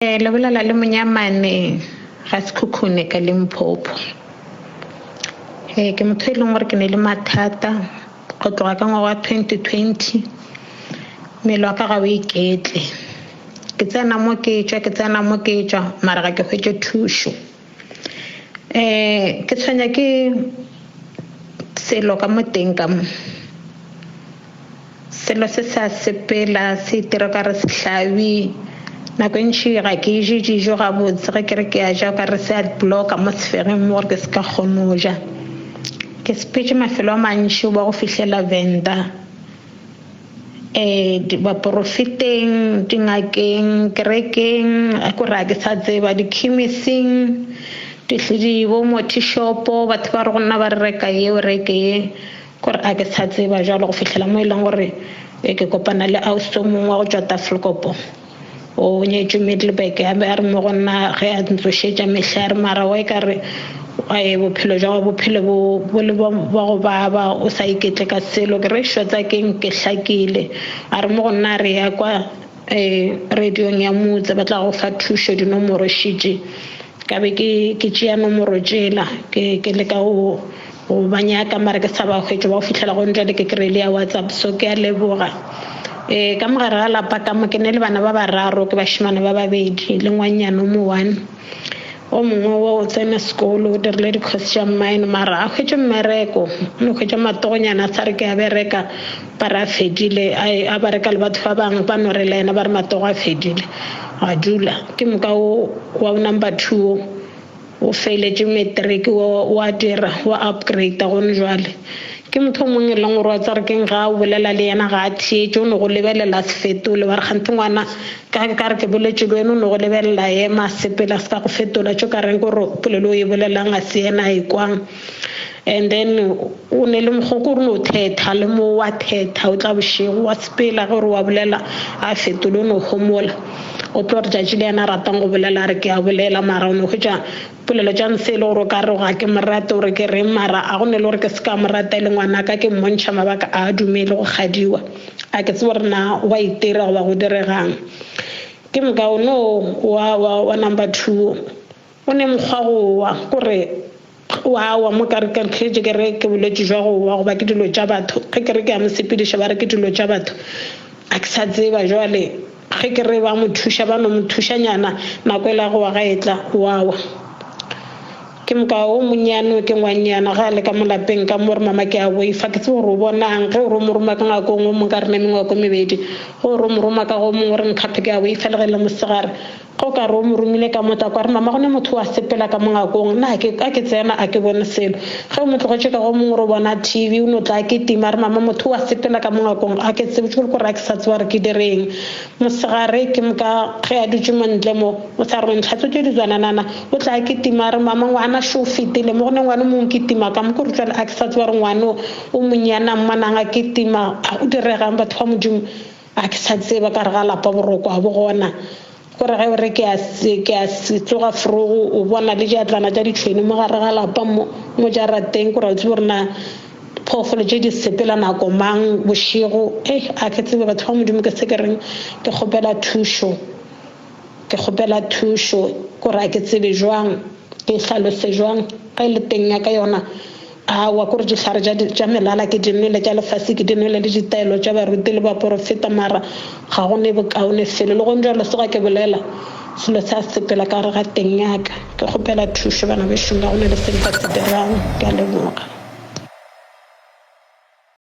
Lebolela le Monyamane ga Sekhukhune ka Limpopo. Ke motho e leng gore ke ne le mathata go tloga ka ngwaga wa 2020 mmele wa ka ga o iketle ke tsena mo ke tswa mara ga ke hwetse thuso. Ke tshwenya ke selo ka mo teng ka mo selo se sa sepela se tira ka re sehlabi nako ntši ga ke je dijo ga botse ga ke re ke a ja ka re se a blocka mo sfereng mo gore ke se ka kgone go ja ke sepetse mafelo a mantši ba go fihlela Venda ba profiteng dingakeng kerekeng a ko ra ke sa tseba di chemising di bo moti shopo batho ba re gonna ba reka ye o reke ye gore a ke sa tseba jalo go fihlela mo ileng gore ke kopana le auso mongwe go tswa Tafelkopo o nyetse Middleburg ya be a re mo gonna ge a ntsošetša mehlare mara wa ka re bophelo jwa bophelo bo le ba go baba o sa iketle ka selo ke re shotsa ke hlakile a re mo gonna re ya kwa radiong ya motse ba tla go fa thušo dinomoro šitše ka be ke tšea nomoro tšela ke le ka go banyaka mara ke sa ba hwetša ba go fihlela go ntšale ke kry-ile ya WhatsApp so ke a leboga ka mogare ga lapa ka mo ke ne le bana ba bararo ke bašimane ba babedi le ngwanyana o mo one o mongwe wa o tsena sekolo o dirile di-course tša mine mara a hwetše mmereko o hwetše matogonyana a sa re ke a bereka ba re a fedile a bereka le batho ba bangwe ba no re le ena ba re matogo a fedile a dula ke moka wa number 2 o feiletše matric wa dira wa upgrade gone jwale ke motho mongwe le gore wa tsare ke ga o bolela le yena ga a thietse o ne go lebelela se fetole wa re gante ngwana ka re ke boletše le wena o ne go lebelela ema sepela se ka go fetola tšo ka reng gore polelo o e bolelang a se yena a ekwang and then o ne le mogoko gore no thetha le mo wa thetha o tla bošego wa sepela gore wa bolela a fetole o ne o homola o tlo re tšatši le yena ratang go bolela re ke a bolela mara o ne go tša polelo tša nse e le gore o ka re ga ke morate gore ke reng mara a go ne le gore ke se ka morata le ngwana ka ke mmontšha mabaka a dumele go kgadiwa a ke tse gore na wa itira go ba go diregang ke moka o no wa number 2 o ne mokgwa go wa kore wa mo ka re ke re ke boletše jwa go wa go ba ke dilo tša batho ge ke re ke a mosepediša ba re ke dilo tša batho a ke sa tseba jwale ge ke re ba mo thuša ba no mo thušanyana nako e la go wa ga etla wawa ke moka o monyane ke ngwanyana ga le ka molapeng ka mo re mama ke a boifa ke tse gore o bonang ge o re mo roma ka ngakong o mo ka re ne mengwako mebedi go re mo roma ka go mongwe re nkgaphe ke a boifa le ge le mosegare go ka re o mo romile ka mota kwa re mama go ne motho wa sepela ka mongakong na ke tsena a ke bone selo ge o mo tlogetše ka go mongwe re bona TV o no tla ke tima re mama motho wa sepela ka mongakong a ke tsebe tšhole gore a ke sa tseba re ke direng mosegare ke moka ge a dutše montle mo o sa re ntlhatso tše di tswananana o tla ke tima re mama ngwana šo fetile mo gone ngwana mongwe ke tima ka mo ke re tswale a ke sa tseba re ngwana o monyana mmanang a ke tima a o diregang batho ba modimo a ke sa tseba ka re ga lapa boroko a bo gona gore ge re ke a se tsoga frogo o bona le diatlana tša ditšhwene mo gare ga lapa mo jarateng gore a tsebe gore na phoofolo tše di sepela nako mang bošego a ke tsebe batho ba modimo ke se ke reng ke kgopela thušo gore a ke tsebe jwang ke hlalose jwang ga le teng ya ka yona wa gore dihlare tša melala ke dinwele tša lefase ke dinwele le ditaelo tša baruti le ba profeta mara ga go ne bokaone felo le go njalo se ga ke bolela selo sa sepela ka re ga teng yaka ke kgopela thušo bana bešonga go ne le se nka se dirang ke a leboga.